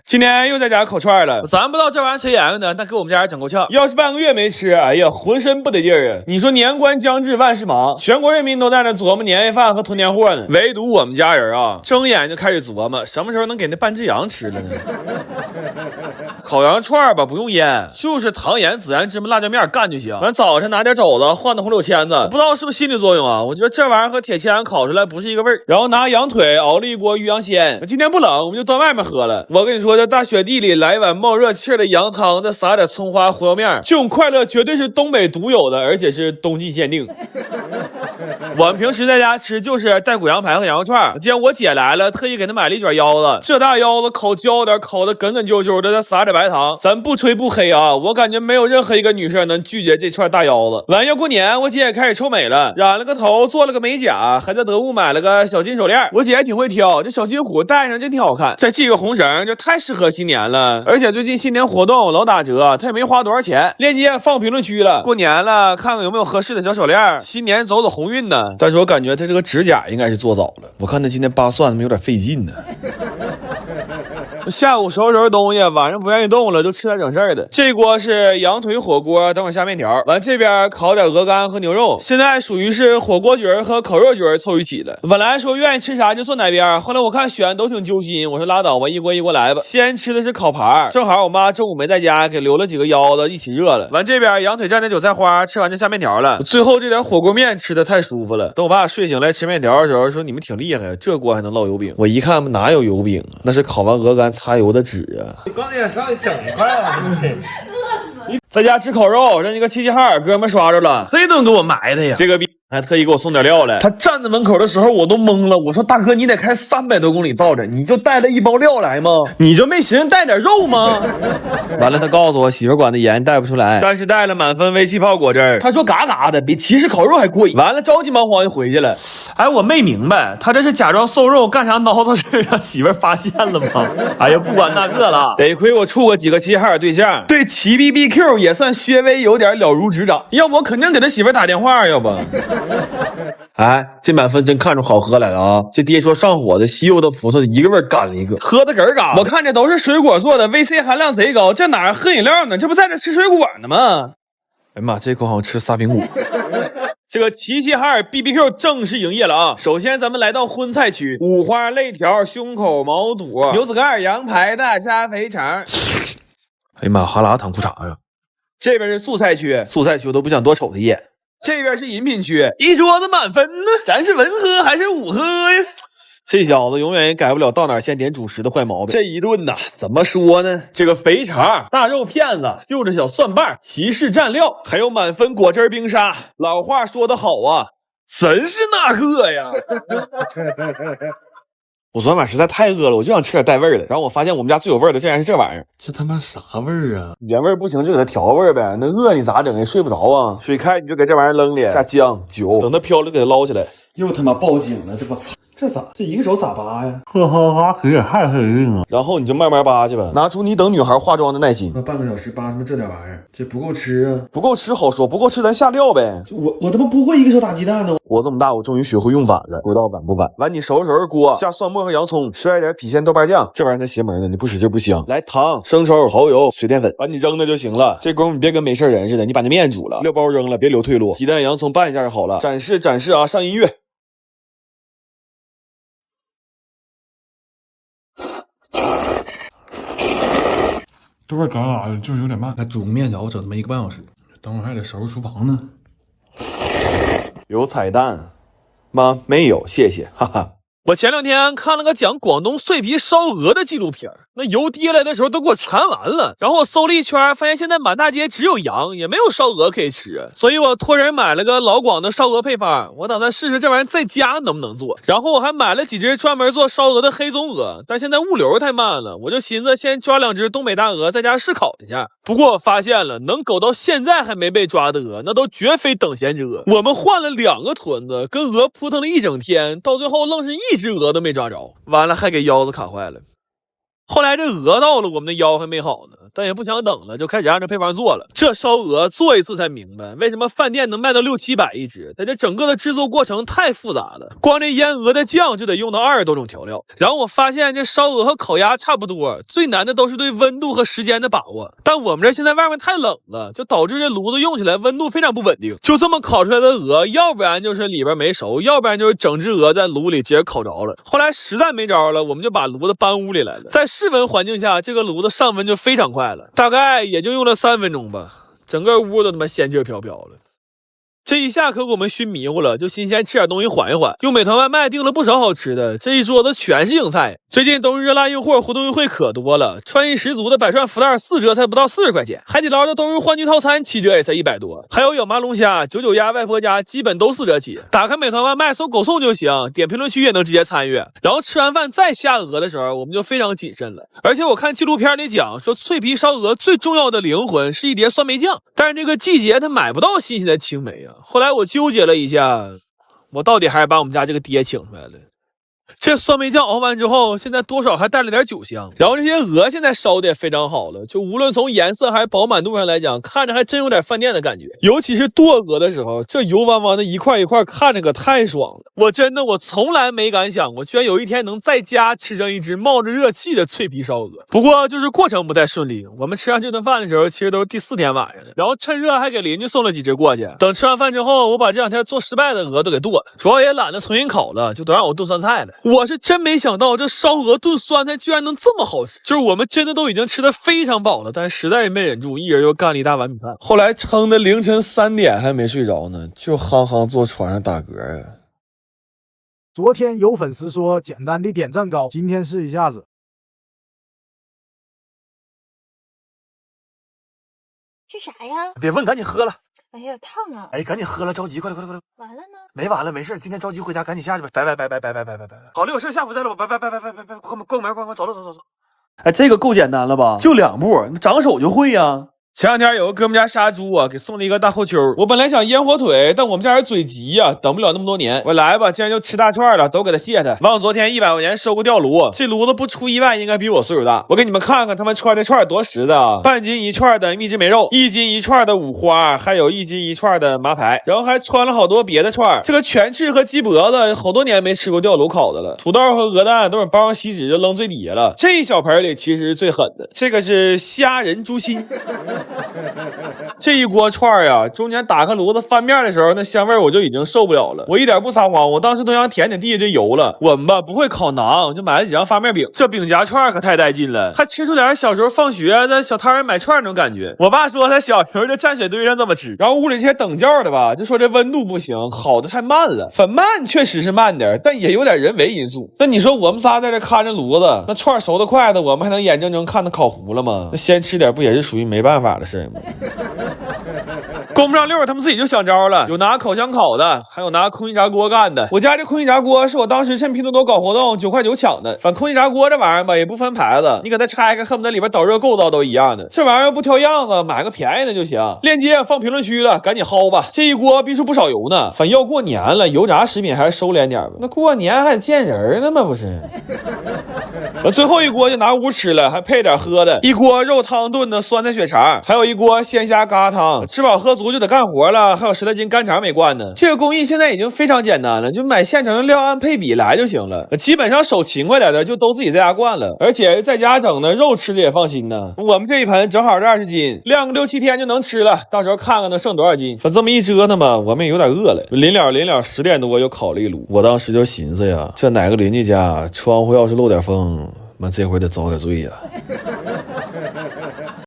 今天又在家烤串了，咱不知道这玩意儿谁研究的，但给我们家人整够呛。要是半个月没吃，哎呀，浑身不得劲儿啊！你说年关将至，万事忙，全国人民都在那琢磨年夜饭和囤年货呢，唯独我们家人啊，睁眼就开始琢磨什么时候能给那半只羊吃了呢？烤羊串吧，不用腌，就是糖盐孜然芝麻辣椒面干就行。完早上拿点肘子换的红柳签子，不知道是不是心理作用啊？我觉得这玩意儿和铁签烤出来不是一个味儿。然后拿羊腿熬了一锅鱼羊鲜，今天不冷，我们就端外面喝了。我跟你说，这大雪地里来一碗冒热气的羊汤，再撒点葱花胡椒面，这种快乐绝对是东北独有的，而且是冬季限定。我们平时在家吃就是带骨羊排和羊肉串，今天我姐来了，特意给她买了一卷腰子，这大腰子烤焦点，烤的梗梗啾啾的，再撒点白糖。咱不吹不黑啊，我感觉没有任何一个女生能拒绝这串大腰子。完要过年，我姐也开始臭美了，染了个头，做了个美甲，还在德物买了个小金手链。我姐还挺会挑，这小金虎戴上真挺好看，再系个红绳，这太适合新年了。而且最近新年活动老打折，她也没花多少钱，链接放评论区了。过年了，看看有没有合适的小手链，新年走走鸿运呢。但是我感觉她这个指甲应该是做早了，我看她今天扒蒜子有点费劲呢。下午收拾东西，晚上不愿意动了，就吃点整事儿的。这锅是羊腿火锅，等会儿下面条。完这边烤点鹅肝和牛肉，现在属于是火锅局和烤肉局凑一起了。本来说愿意吃啥就坐哪边，后来我看选都挺揪心，我说拉倒吧，一锅一锅来吧。先吃的是烤盘，正好我妈中午没在家，给留了几个腰子一起热了。完这边羊腿蘸点韭菜花，吃完就下面条了。最后这点火锅面吃的太舒服了。等我爸睡醒来吃面条的时候，说你们挺厉害，这锅还能烙油饼。我一看哪有油饼啊，那是烤完鹅肝擦油的纸啊！你刚才上去整一块了，在家吃烤肉，让一个齐齐哈尔哥们刷着了，这顿给我埋的呀！这个逼还特意给我送点料来。他站在门口的时候，我都懵了。我说大哥，你得开300多公里到这，你就带了一包料来吗？你就没寻思带点肉吗？完了，他告诉我媳妇管的严，带不出来，但是带了满分微气泡果汁。他说嘎嘎的，比骑士烤肉还贵。完了，着急忙慌就回去了。哎，我没明白，他这是假装瘦肉干啥孬事让媳妇发现了吗？哎呀，不管那个了，得亏我处过几个齐齐哈尔对象，对齐 BBQ 也算稍微有点了如指掌。要不我肯定给他媳妇打电话，要不。哎，这满分真看出好喝来了啊！这爹说上火的西柚的葡萄一个味干了一个，喝的嗝嘎。我看着都是水果做的 ，VC 含量贼高，这哪喝饮料呢？这不在这吃水果呢吗？哎呀妈，这口好像吃仨苹果。这个齐齐哈尔 BBQ 正式营业了啊！首先咱们来到荤菜区，五花、肋条、胸口、毛肚、牛子盖、羊排、大虾、肥肠。哎呀妈，哈喇淌裤衩呀！这边是素菜区，素菜区我都不想多瞅他一眼。这边是饮品区，一桌子满分呢，咱是文喝还是武喝呀？这小子永远也改不了到哪先点主食的坏毛病。这一顿呐，怎么说呢？这个肥肠、大肉片子、就着小蒜瓣、骑士蘸料，还有满分果汁冰沙。老话说得好啊，真是那个呀！我昨天晚上实在太饿了，我就想吃点带味儿的。然后我发现我们家最有味儿的竟然是这玩意儿，这他妈啥味儿啊？原味不行就给它调味儿呗。那饿你咋整？也睡不着啊。水开你就给这玩意儿扔里，下姜酒，等它飘了给它捞起来。又他妈报警了，这不操！这咋？这一个手咋扒呀？呵呵哈，可也太黑了。然后你就慢慢扒去吧，拿出你等女孩化妆的耐心。那半个小时扒他妈这点玩意儿，这不够吃啊！不够吃好说，不够吃咱下料呗。我他妈不会一个手打鸡蛋呢。我这么大，我终于学会用碗了，不知道晚不晚。完，你收拾收拾锅，下蒜末和洋葱，摔点郫县豆瓣酱，这玩意儿才邪门呢，你不使劲不香。来糖、生抽、蚝油、水淀粉，完你扔那就行了。这功夫你别跟没事人似的，你把那面煮了，料包扔了，别留退路。鸡蛋、洋葱拌一下就好了。展示展示啊，上音乐。都是干啥的，就是有点慢。还煮个面条，整他妈1个半小时，等会儿还得收拾厨房呢。有彩蛋吗？没有，谢谢，哈哈。我前2天看了个讲广东碎皮烧鹅的纪录片，那油跌来的时候都给我馋完了。然后我搜了一圈，发现现在满大街只有羊，也没有烧鹅可以吃，所以我托人买了个老广的烧鹅配方，我打算试试这玩意儿在家能不能做。然后我还买了几只专门做烧鹅的黑棕鹅，但现在物流太慢了，我就寻思先抓2只东北大鹅在家试烤一下。不过我发现了，能苟到现在还没被抓的鹅，那都绝非等闲之鹅。我们换了2个屯子，跟鹅扑腾了一整天，到最后愣是1只鹅都没抓着，完了还给腰子卡坏了。后来这鹅到了，我们的腰还没好呢。但也不想等了，就开始按照配方做了。这烧鹅做一次才明白，为什么饭店能卖到600-700一只，但这整个的制作过程太复杂了，光这腌鹅的酱就得用到20多种调料。然后我发现这烧鹅和烤鸭差不多，最难的都是对温度和时间的把握。但我们这现在外面太冷了，就导致这炉子用起来温度非常不稳定。就这么烤出来的鹅，要不然就是里边没熟，要不然就是整只鹅在炉里直接烤着了。后来实在没招了，我们就把炉子搬屋里来了。在室温环境下，这个炉子上温就非常快了，大概也就用了3分钟吧，整个屋都他妈仙气飘飘了。这一下可给我们熏迷糊了，就新鲜吃点东西缓一缓。用美团外卖订了不少好吃的，这一桌子全是硬菜。最近冬日热辣硬货活动优惠可多了，创意十足的百串福袋4折才不到40块钱，海底捞的冬日欢聚套餐7折也才100多，还有咬麻龙虾、99鸭、外婆家基本都4折起。打开美团外卖搜狗送就行，点评论区也能直接参与。然后吃完饭再下鹅的时候，我们就非常谨慎了。而且我看纪录片里讲说，脆皮烧鹅最重要的灵魂是一碟酸梅酱，但是这个季节它买不到新鲜的青梅啊。后来我纠结了一下，我到底还是把我们家这个爹请出来了。这酸梅酱熬完之后，现在多少还带了点酒香。然后这些鹅现在烧的也非常好了，就无论从颜色还是饱满度上来讲，看着还真有点饭店的感觉。尤其是剁鹅的时候，这油汪汪的一块一块，看着可太爽了。我从来没敢想过，居然有一天能在家吃上一只冒着热气的脆皮烧鹅。不过就是过程不太顺利，我们吃上这顿饭的时候，其实都是第4天晚上了。然后趁热还给邻居送了几只过去。等吃完饭之后，我把这2天做失败的鹅都给剁了，主要也懒得重新烤了，就都让我炖酸菜了。我是真没想到这烧鹅炖酸菜居然能这么好吃，就是我们真的都已经吃得非常饱了，但是实在也没忍住，一人又干了一大碗米饭。后来撑的凌晨3点还没睡着呢，就夯夯坐床上打嗝啊。昨天有粉丝说简单的点赞高，今天试一下子。是啥呀？别问，赶紧喝了。哎呀，烫啊！哎，赶紧喝了，着急，快点！完了呢？没完了，没事，今天着急回家，赶紧下去吧。拜。好了，有事下午再聊吧。拜。关门，走。哎，这个够简单了吧？就2步，你长手就会呀。前2天有个哥们家杀猪啊，给送了一个大后丘。我本来想腌火腿，但我们家人嘴急呀，等不了那么多年。我来吧，既然就吃大串了，都给他卸他。完，我昨天100块钱收个吊炉，这炉子不出意外应该比我岁数大。我给你们看看他们串的串多实的啊！半斤1串的蜜汁梅肉，1斤1串的五花，还有1斤1串的麻排，然后还穿了好多别的串。这个全翅和鸡脖子，好多年没吃过吊炉烤的了。土豆和鹅蛋都是包上锡纸就扔最底下了。这一小盆里其实是最狠的，这个是虾仁猪心。这一锅串呀，中间打开炉子翻面的时候，那香味我就已经受不了了。我一点不撒谎，我当时都想舔地下这油了。我们吧不会烤馕，就买了几张发面饼。这饼夹串可太带劲了，还吃出点小时候放学在小摊上买串那种感觉。我爸说他小时候就站水堆上这么吃。然后屋里这些等教的吧，就说这温度不行，烤的太慢了。粉慢确实是慢点，但也有点人为因素。那你说我们仨在这看着炉子，那串熟的快的，我们还能眼睁睁看它烤糊了吗？那先吃点不也是属于没办法的事吗？供不上溜，他们自己就想招了，有拿烤箱烤的，还有拿空气炸锅干的。我家这空气炸锅是我当时趁拼多多搞活动9块9抢的。反正空气炸锅这玩意儿吧，也不分牌子，你给它拆开，恨不得里边导热构造都一样的。这玩意儿不挑样子，买个便宜的就行。链接放评论区了，赶紧薅吧。这一锅必出不少油呢，反正要过年了，油炸食品还是收敛点吧。那过年还得见人呢吗？不是。最后一锅就拿屋吃了，还配点喝的，一锅肉汤炖的酸菜血肠，还有一锅鲜虾疙瘩汤。吃饱喝足就得干活了，还有10来斤干肠没灌呢。这个工艺现在已经非常简单了，就买现成的料按配比来就行了。基本上手勤快点的就都自己在家灌了，而且在家整的肉吃的也放心呢。我们这一盆正好是20斤，晾个6、7天就能吃了，到时候看看能剩多少斤。反正这么一折腾吧，我们也有点饿了。临了10点多又烤了一炉，我当时就寻思呀，这哪个邻居家窗户要是漏点风，妈这回得遭点罪呀。